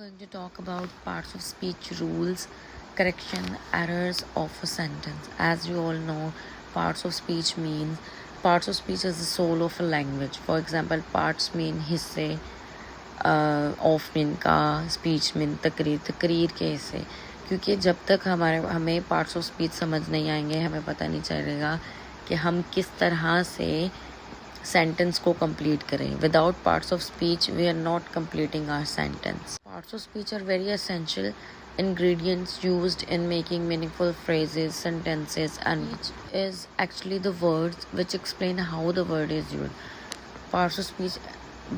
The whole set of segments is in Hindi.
going to talk about parts of speech rules, correction, errors of a sentence. As you all know, parts of speech is the soul of a language. For example, parts mean हिस्से, ऑफ मीन का, स्पीच मीन तकरीर के हिस्से. क्योंकि जब तक हमें पार्ट्स ऑफ स्पीच समझ नहीं आएंगे, हमें पता नहीं चलेगा कि हम किस तरह से सेंटेंस को कंप्लीट करें. Without parts of speech we are not completing our sentence. Parts of speech are very essential ingredients used in making meaningful phrases, sentences, and which is actually the words which explain how the word is used. Parts of speech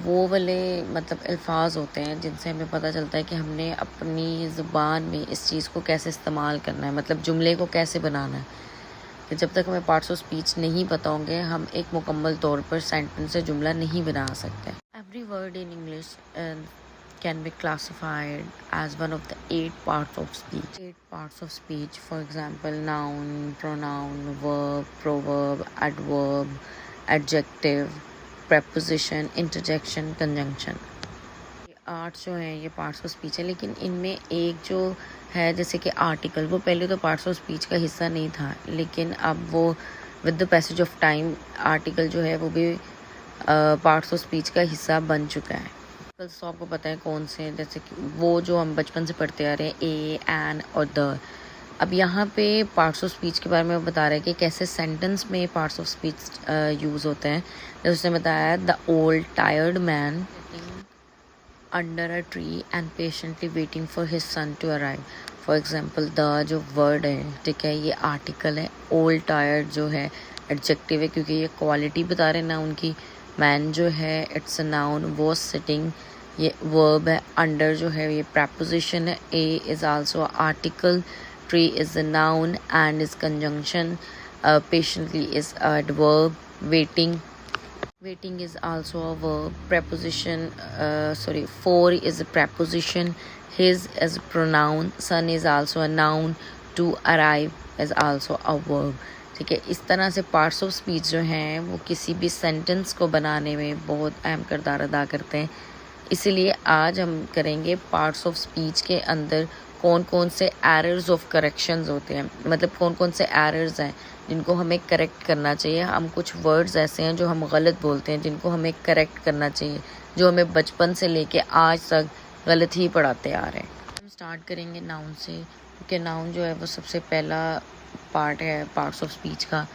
वो वाले अल्फाज होते हैं जिनसे हमें पता चलता है कि हमने अपनी ज़ुबान में इस चीज़ को कैसे इस्तेमाल करना है, जुमले को कैसे बनाना है. कि जब तक हमें पार्ट्स ऑफ स्पीच नहीं पता होंगे, हम एक मुकम्मल तौर पर सेंटेंस से जुमला नहीं बना सकते. Every word in English can be classified as one of the 8 parts of speech. 8 parts of speech, for example, noun, pronoun, verb, proverb, adverb, adjective, preposition, interjection, conjunction. ये 8 जो हैं ये parts of speech है, लेकिन इनमें एक जो है जैसे कि आर्टिकल, वो पहले तो parts of speech का हिस्सा नहीं था, लेकिन अब वो with the passage of time article जो है वो भी parts of speech का हिस्सा बन चुका है. तो आपको पता है कौन से, जैसे कि वो जो हम बचपन से पढ़ते आ रहे हैं, ए, एन और द. अब यहाँ पे पार्ट्स ऑफ स्पीच के बारे में बता रहे हैं कि कैसे सेंटेंस में पार्ट्स ऑफ स्पीच यूज़ होते हैं. जैसे उसने बताया, the old tired man under a tree and patiently waiting for his son to arrive. For example, the जो वर्ड है, ठीक है, ये आर्टिकल है. ओल्ड टायर्ड जो है एडजेक्टिव है, क्योंकि ये क्वालिटी बता रहे हैं ना उनकी. मैन जो है it's a noun. Was sitting ये वर्ब है. अंडर जो है ये preposition है. A is also article. Tree is a noun and is conjunction. Patiently is adverb. Waiting is also a verb. For is a preposition. His is a pronoun. Son is also a noun. To arrive is also a verb. ठीक है, इस तरह से पार्ट्स ऑफ स्पीच जो हैं वो किसी भी सेंटेंस को बनाने में बहुत अहम किरदार अदा करते हैं. इसीलिए आज हम करेंगे पार्ट्स ऑफ स्पीच के अंदर कौन कौन से एरर्स ऑफ करेक्शंस होते हैं, कौन कौन से एरर्स हैं जिनको हमें करेक्ट करना चाहिए. हम कुछ वर्ड्स ऐसे हैं जो हम गलत बोलते हैं, जिनको हमें करेक्ट करना चाहिए, जो हमें बचपन से लेके आज तक गलत ही पढ़ाते आ रहे हैं. हम स्टार्ट करेंगे नाउन से, क्योंकि नाउन जो है वो सबसे पहला पार्ट है पार्ट्स ऑफ स्पीच का.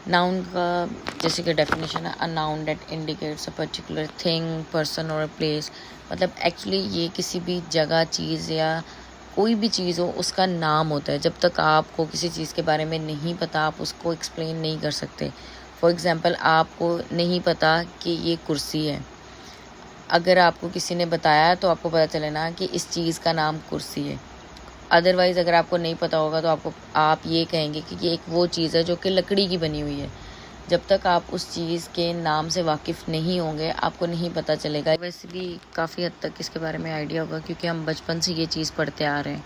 नाउन का जैसे कि डेफिनेशन है, अ noun that indicates a particular thing, person और अ प्लेस. एक्चुअली ये किसी भी जगह, चीज़ या कोई भी चीज़ हो उसका नाम होता है. जब तक आपको किसी चीज़ के बारे में नहीं पता, आप उसको एक्सप्लेन नहीं कर सकते. फॉर एग्ज़ाम्पल, आपको नहीं पता कि ये कुर्सी है. अगर आपको किसी ने बताया तो आपको पता चले ना कि इस चीज़ का नाम कुर्सी है. अदरवाइज़ अगर आपको नहीं पता होगा तो आप ये कहेंगे कि ये एक वो चीज़ है जो कि लकड़ी की बनी हुई है. जब तक आप उस चीज़ के नाम से वाकिफ़ नहीं होंगे, आपको नहीं पता चलेगा. वैसे भी काफ़ी हद तक इसके बारे में आइडिया होगा, क्योंकि हम बचपन से ये चीज़ पढ़ते आ रहे हैं.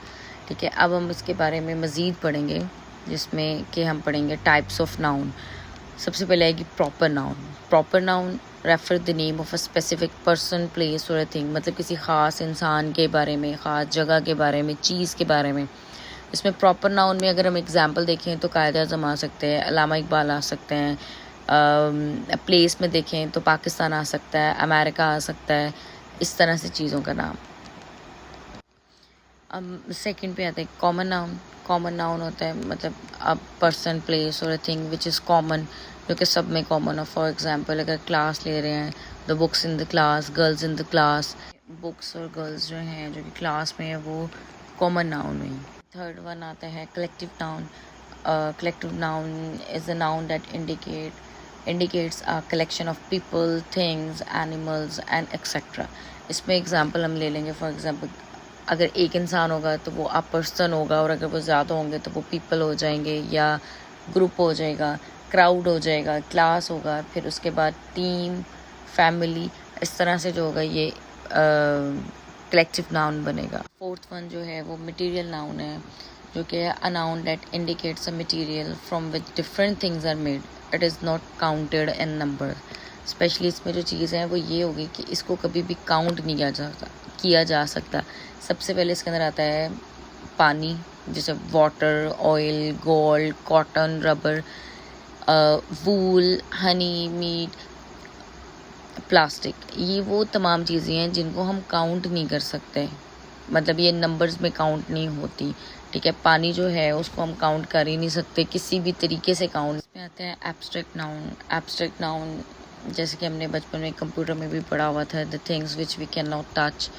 ठीक है, अब हम इसके बारे में मज़ीद पढ़ेंगे, जिसमें कि हम पढ़ेंगे टाइप्स ऑफ नाउन. सबसे पहले आएगी proper noun. Proper noun refer the name of a specific person, place और अ थिंग. किसी ख़ास इंसान के बारे में, ख़ास जगह के बारे में, चीज़ के बारे में. इसमें प्रॉपर नाउन में अगर हम एग्जांपल देखें तो कायद आज़म आ सकते हैं, अल्लामा इकबाल आ सकते हैं. प्लेस में देखें तो पाकिस्तान आ सकता है, अमेरिका आ सकता है. इस तरह से चीज़ों का नाम. अब सेकंड पे आते हैं कॉमन नाउन. कॉमन नाउन होता है अ पर्सन, प्लेस और a thing which is common, जो कि सब में कॉमन हो. फॉर एग्जांपल, अगर क्लास ले रहे हैं, the books in the class, girls in the class. Books और गर्ल्स जो हैं जो कि क्लास में है वो कॉमन नाउन हुई. थर्ड वन आता है collective noun. Collective noun is a noun that indicates a collection of people, things, animals and etc. इसमें एग्जांपल हम ले लेंगे. फॉर एग्जांपल, अगर एक इंसान होगा तो वो अ पर्सन होगा, और अगर वो ज़्यादा होंगे तो वो पीपल हो जाएंगे, या ग्रुप हो जाएगा, क्राउड हो जाएगा, क्लास होगा, फिर उसके बाद टीम, फैमिली. इस तरह से जो होगा ये कलेक्टिव नाउन बनेगा. फोर्थ वन जो है वो मटेरियल नाउन है, जो कि a noun that indicates a material from which different things are made. It is not counted in number. Specially इसमें जो चीज़ है वो ये होगी कि इसको कभी भी काउंट नहीं किया किया जा सकता। सबसे पहले इसके अंदर आता है पानी, जैसे water, oil, gold, cotton, rubber, wool, honey, meat, plastic. ये वो तमाम चीज़ें हैं जिनको हम काउंट नहीं कर सकते, मतलब ये नंबर्स में काउंट नहीं होती, ठीक है। पानी जो है उसको हम काउंट कर ही नहीं सकते किसी भी तरीके से काउंट। इसमें आते हैं एब्स्ट्रैक्ट नाउन। एब्स्ट्रैक्ट नाउन जैसे कि हमने बचपन में कंप्यूटर में भी पढ़ा हुआ था, the things which we can not touch,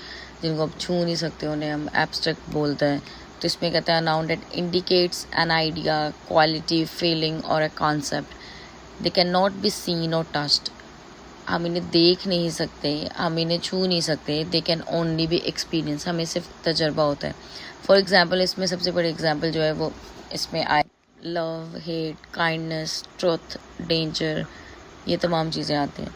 जिनको आप छू नहीं सकते उन्हें हम एब्स्ट्रैक्ट बोलते हैं। तो इसमें कहते हैं noun that indicates an idea, quality, feeling और a concept. They can not be seen और टच्ड। हम इन्हें देख नहीं सकते, हम इन्हें छू नहीं सकते। They can only B experience, हमें सिर्फ तजर्बा होता है। फॉर एग्जाम्पल, इसमें सबसे बड़ी एग्जाम्पल जो है वो इसमें आए love, hate, kindness, truth, danger, ये तमाम चीज़ें आती हैं।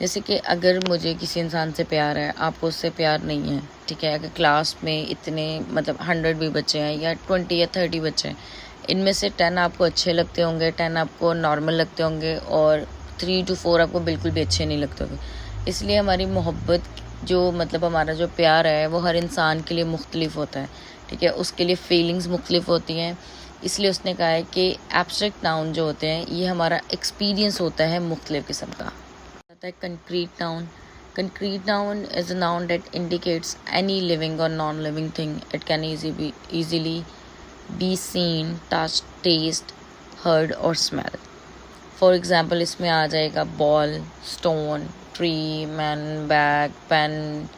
जैसे कि अगर मुझे किसी इंसान से प्यार है, आपको उससे प्यार नहीं है, ठीक है। अगर क्लास में इतने मतलब 100 भी बच्चे हैं या 20 या 30 बच्चे हैं, इनमें से 10 आपको अच्छे लगते होंगे, 10 आपको नॉर्मल लगते होंगे और 3 to 4 आपको बिल्कुल भी अच्छे नहीं लगते होंगे। इसलिए हमारी मोहब्बत जो मतलब हमारा जो प्यार है वो हर इंसान के लिए मुख्तलिफ होता है, ठीक है। उसके लिए फीलिंग्स मुख्तलिफ होती हैं। इसलिए उसने कहा है कि एब्स्ट्रैक्ट नाउन जो होते हैं ये हमारा एक्सपीरियंस होता है मुख्तलिफ किस्म का। आता है concrete noun. Concrete noun is a noun that indicates any living और non living thing. It can easily be seen, touched, taste, heard और smell। फॉर एग्ज़ाम्पल इसमें आ जाएगा ball, stone, tree, man, bag, pen,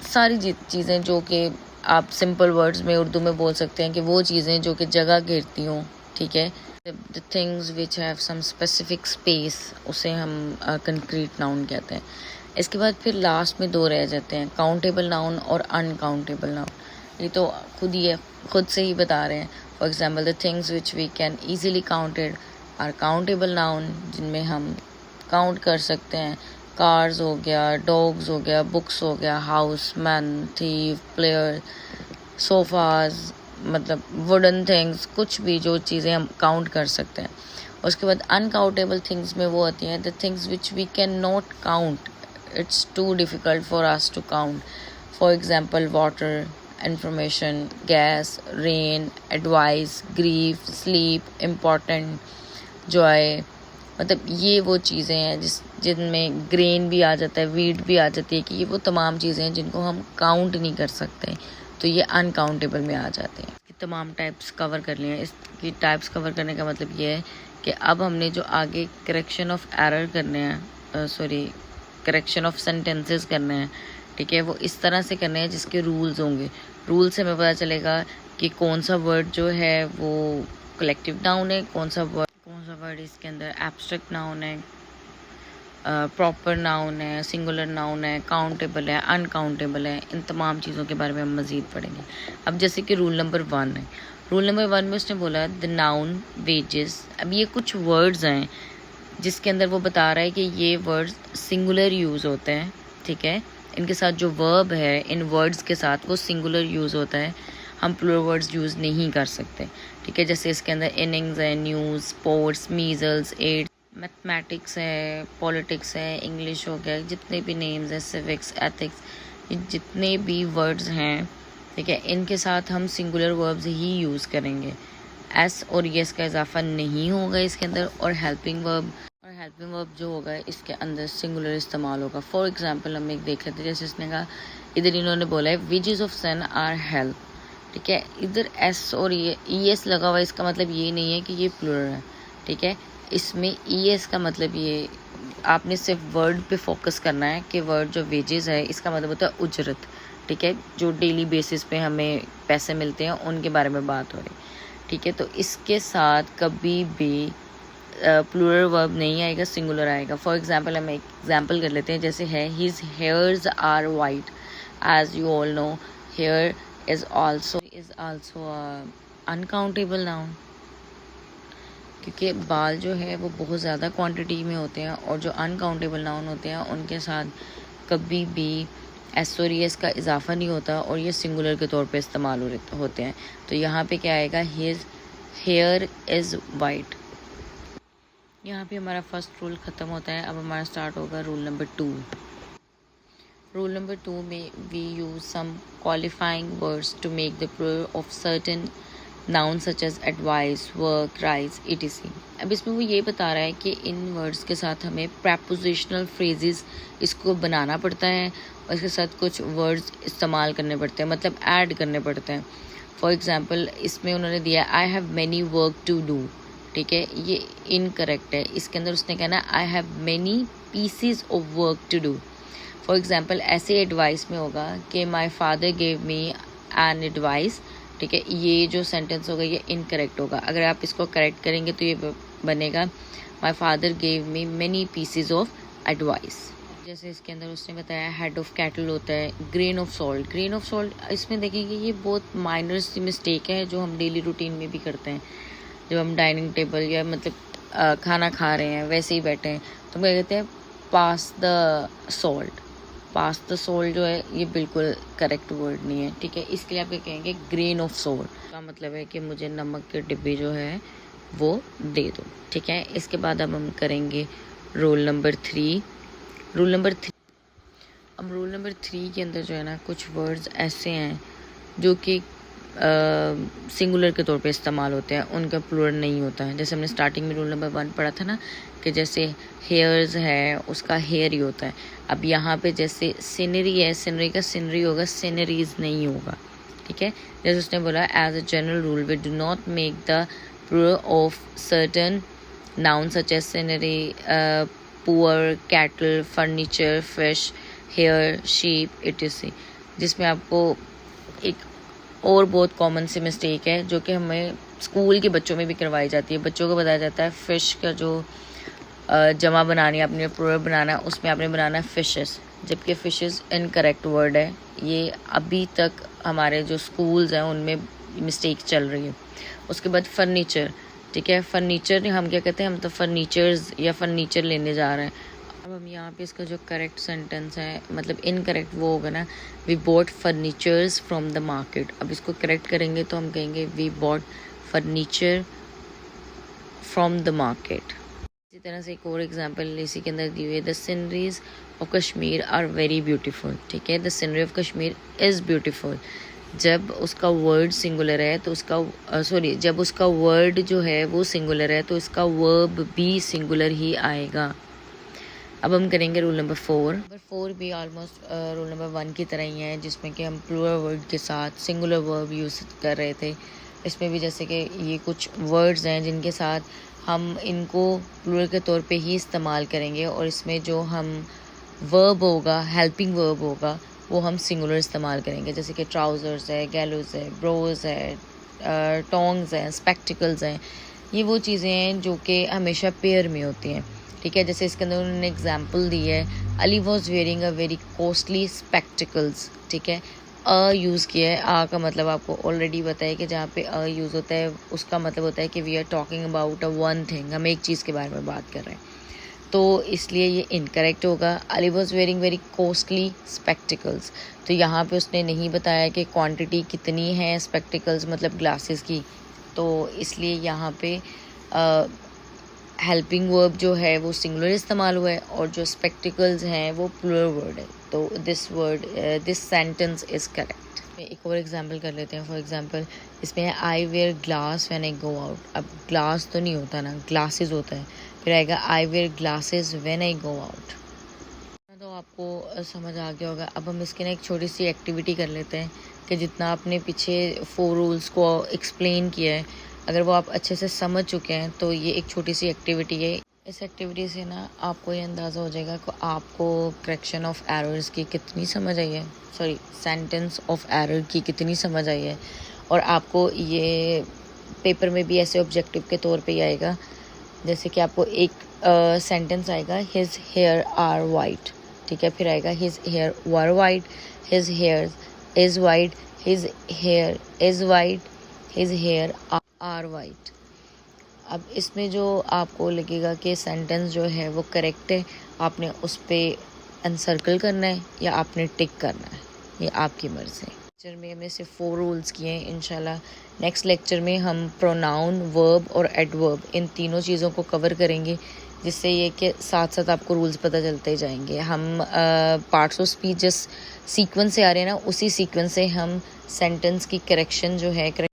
सारी चीज़ें जो कि आप सिंपल वर्ड्स में उर्दू में बोल सकते हैं कि वो चीज़ें जो कि जगह घेरती हों, ठीक है। The things which have some specific space, उसे हम कंक्रीट नाउन कहते हैं। इसके बाद फिर लास्ट में 2 रह जाते हैं, काउंटेबल नाउन और अनकाउंटेबल नाउन। ये तो खुद से ही बता रहे हैं। For example, the things which we can easily counted are countable noun, जिनमें हम काउंट कर सकते हैं। कार्स हो गया, डॉग्स हो गया, बुक्स हो गया, house, man, thief, player, sofas, मतलब वुडन थिंग्स, कुछ भी जो चीज़ें हम काउंट कर सकते हैं। उसके बाद अनकाउंटेबल थिंग्स में वो होती हैं the things which we can not count, it's too difficult for us to count. For example, water, information, gas, rain, advice, grief, sleep, important, joy, मतलब ये वो चीज़ें हैं जिनमें ग्रेन भी आ जाता है, वीट भी आ जाती है, कि ये वो तमाम चीज़ें हैं जिनको हम काउंट नहीं कर सकते, तो ये अनकाउंटेबल में आ जाते हैं। इसकी तमाम टाइप्स कवर कर लिए हैं। इसकी टाइप्स कवर करने का मतलब ये है कि अब हमने जो आगे करेक्शन ऑफ एरर करने हैं, करेक्शन ऑफ सेंटेंसेस करने हैं, ठीक है, वो इस तरह से करने हैं जिसके रूल्स होंगे। रूल से हमें पता चलेगा कि कौन सा वर्ड जो है वो कलेक्टिव नाउन है, कौन सा वर्ड इसके अंदर एब्स्ट्रैक्ट नाउन है, प्रॉपर नाउन है, सिंगुलर नाउन है, काउंटेबल है, अनकाउंटेबल है। इन तमाम चीज़ों के बारे में हम मज़ीद पढ़ेंगे। अब जैसे कि रूल नंबर 1 है। रूल नंबर 1 में उसने बोला द नाउन वेजेस। अब ये कुछ वर्ड्स हैं जिसके अंदर वो बता रहा है कि ये वर्ड्स सिंगुलर यूज़ होते हैं, ठीक है। इनके साथ जो वर्ब है, इन वर्ड्स के साथ वो सिंगुलर यूज़ होता है, हम प्लूरल वर्ड्स यूज़ नहीं कर सकते, ठीक है। जैसे इसके अंदर इनिंग्स है, news, sports, measles, AIDS, mathematics है, पॉलिटिक्स है, इंग्लिश हो गया, जितने भी नेम्स हैं, सिविक्स, एथिक्स, ये जितने भी वर्ड्स हैं, ठीक है, इनके साथ हम सिंगुलर वर्ब्स ही यूज़ करेंगे। एस और यस का इजाफा नहीं होगा इसके अंदर, और हेल्पिंग वर्ब जो होगा इसके अंदर सिंगुलर इस्तेमाल होगा। फॉर एग्जांपल हम एक देख लेते हैं, जैसे इसने कहा, इधर इन्होंने बोला है wages of sun are help, ठीक है। इधर एस और ई एस लगा हुआ है, इसका मतलब ये नहीं है कि ये प्लूरल है, ठीक है। इसमें ई एस का मतलब ये, आपने सिर्फ वर्ड पे फोकस करना है कि वर्ड जो वेजेस है इसका मतलब होता है उजरत, ठीक है, जो डेली बेसिस पे हमें पैसे मिलते हैं उनके बारे में बात हो रही, ठीक है। तो इसके साथ कभी भी प्लूरल वर्ब नहीं आएगा, सिंगुलर आएगा। फॉर एग्जांपल हम एक एग्जांपल कर लेते हैं, जैसे है his hairs are white, as you all know hair is also uncountable noun, क्योंकि बाल जो है वो बहुत ज़्यादा क्वांटिटी में होते हैं, और जो अनकाउंटेबल नाउन होते हैं उनके साथ कभी भी एस और एस का इजाफा नहीं होता, और ये सिंगुलर के तौर पे इस्तेमाल होते हैं। तो यहाँ पे क्या आएगा, हिज हेयर इज़ वाइट। यहाँ पे हमारा फर्स्ट रूल ख़त्म होता है। अब हमारा स्टार्ट होगा रूल नंबर 2। Rule number 2 में we use some qualifying words to make the plural of certain nouns such as advice, work, rise, etc. अब इसमें वो ये बता रहा है कि इन वर्ड्स के साथ हमें prepositional phrases इसको बनाना पड़ता है और इसके साथ कुछ वर्ड्स इस्तेमाल करने पड़ते हैं, मतलब ऐड करने पड़ते हैं. फॉर एग्जाम्पल इसमें उन्होंने दिया I have many work to do. ठीक है, ये इनकरेक्ट है. इसके अंदर उसने कहना I have many pieces of work to do. For example ऐसे एडवाइस में होगा कि my father gave me an advice. ठीक है, ये जो सेंटेंस होगा ये इनकरेक्ट होगा. अगर आप इसको करेक्ट करेंगे तो ये बनेगा माई father gave me many pieces of advice. जैसे इसके अंदर उसने बताया हेड ऑफ कैटल होता है grain of salt. Grain of salt इसमें देखेंगे ये बहुत माइनर सी मिस्टेक है जो हम डेली रूटीन में भी करते हैं. जब हम डाइनिंग टेबल या मतलब खाना खा रहे हैं वैसे ही बैठे हैं तो हम क्या कहते हैं pass the salt. Pass the salt जो है ये बिल्कुल करेक्ट वर्ड नहीं है. ठीक है, इसके लिए आप क्या कहेंगे ग्रेन ऑफ सॉल्ट. का मतलब है कि मुझे नमक के डिब्बे जो है वो दे दो. ठीक है, इसके बाद अब हम करेंगे रोल नंबर 3. रूल नंबर 3 के अंदर जो है ना कुछ वर्ड्स ऐसे हैं जो कि सिंगुलर के तौर पे इस्तेमाल होते हैं, उनका प्लूरल नहीं होता है. जैसे हमने स्टार्टिंग में रूल नंबर 1 पढ़ा था ना कि जैसे हेयर्स है उसका हेयर ही होता है. अब यहाँ पे जैसे सीनरी है, सीनरी का सीनरी होगा, सीनरीज नहीं होगा. ठीक है, जैसे उसने बोला as a general rule we do not make the plural of certain noun such as scenery, poor, cattle, furniture, fish, hair, sheep, etc. जिसमें आपको एक और बहुत कॉमन सी मिस्टेक है जो कि हमें स्कूल के बच्चों में भी करवाई जाती है. बच्चों को बताया जाता है फ़िश का जो जमा बनानी है, आपने प्लूरल बनाना है, उसमें आपने बनाना है फिशेस, जबकि फिशेस इनकरेक्ट वर्ड है. ये अभी तक हमारे जो स्कूल्स हैं उनमें मिस्टेक चल रही है. उसके बाद फर्नीचर. ठीक है, फर्नीचर हम क्या कहते हैं, हम तो फर्नीचर्स या फर्नीचर लेने जा रहे हैं. अब हम यहाँ पे इसका जो करेक्ट सेंटेंस है मतलब इनकरेक्ट वो होगा ना we bought furnitures from the market. अब इसको करेक्ट करेंगे तो हम कहेंगे we bought furniture from the market. इसी तरह से एक और एग्जांपल इसी के अंदर दी हुई है the sceneries of Kashmir are very beautiful. ठीक है, the scenery of Kashmir is beautiful. जब उसका वर्ड सिंगुलर है तो उसका जब उसका वर्ड जो है वो सिंगुलर है तो इसका वर्ब भी सिंगुलर ही आएगा. अब हम करेंगे रूल नंबर 4. नंबर 4 भी ऑलमोस्ट रूल नंबर 1 की तरह ही है जिसमें कि हम प्लूरल वर्ड के साथ सिंगुलर वर्ब यूज़ कर रहे थे. इसमें भी जैसे कि ये कुछ वर्ड्स हैं जिनके साथ हम इनको प्लूरल के तौर पे ही इस्तेमाल करेंगे और इसमें जो हम वर्ब होगा, हेल्पिंग वर्ब होगा, वो हम सिंगुलर इस्तेमाल करेंगे. जैसे कि ट्राउज़र्स है, गैलोज है, ब्रोज है, टोंग्स हैं, स्पेक्टिकल्स हैं. ये वो चीज़ें हैं जो कि हमेशा पेयर में होती हैं. ठीक है, जैसे इसके अंदर उन्होंने एग्जाम्पल दी है Ali was wearing a very costly spectacles. ठीक है, अ यूज़ किया है. आ का मतलब आपको ऑलरेडी बताया कि जहाँ पे अ यूज़ होता है उसका मतलब होता है कि we are talking about a one thing, हम एक चीज़ के बारे में बात कर रहे हैं. तो इसलिए ये इनकरेक्ट होगा. Ali was wearing very costly spectacles. तो यहाँ पे उसने नहीं बताया कि क्वांटिटी कितनी है स्पेक्टिकल्स मतलब ग्लासेस की, तो इसलिए यहाँ पे हेल्पिंग वर्ब जो है वो सिंगुलर इस्तेमाल हुआ है और जो स्पेक्टिकल्स हैं वो प्लूरल वर्ड है. तो दिस सेंटेंस इज़ करेक्ट. एक और एग्जांपल कर लेते हैं. फॉर एग्जांपल इसमें है I wear glass when I go out. अब ग्लास तो नहीं होता ना, ग्लासेस होता है. फिर आएगा I wear glasses when I go out. तो आपको समझ आ गया होगा. अब हम इसके ना एक छोटी सी एक्टिविटी कर लेते हैं कि जितना आपने पीछे 4 रूल्स को एक्सप्लेन किया है अगर वो आप अच्छे से समझ चुके हैं तो ये एक छोटी सी एक्टिविटी है. इस एक्टिविटी से ना आपको ये अंदाज़ा हो जाएगा कि आपको करेक्शन ऑफ एरर्स की कितनी समझ आई है, सेंटेंस ऑफ एरर की कितनी समझ आई है. और आपको ये पेपर में भी ऐसे ऑब्जेक्टिव के तौर पे ही आएगा. जैसे कि आपको एक सेंटेंस आएगा हिज हेयर आर वाइट. ठीक है, फिर आएगा his hair were white, his hair is white, his hair is white, his hair are white. अब इसमें जो आपको लगेगा कि सेंटेंस जो है वो करेक्ट है, आपने उस पर एनसर्कल करना है या आपने टिक करना है, ये आपकी मर्ज़ी है. लेक्चर में हमने सिर्फ 4 रूल्स किए हैं. इंशाल्लाह नेक्स्ट लेक्चर में हम प्रोनाउन, वर्ब और एडवर्ब इन तीनों चीज़ों को कवर करेंगे जिससे ये कि साथ साथ आपको रूल्स पता चलते जाएंगे। हम पार्ट्स ऑफ स्पीच जिस सीक्वेंस से आ रहे हैं ना, उसी सीक्वेंस से हम सेंटेंस की करेक्शन जो है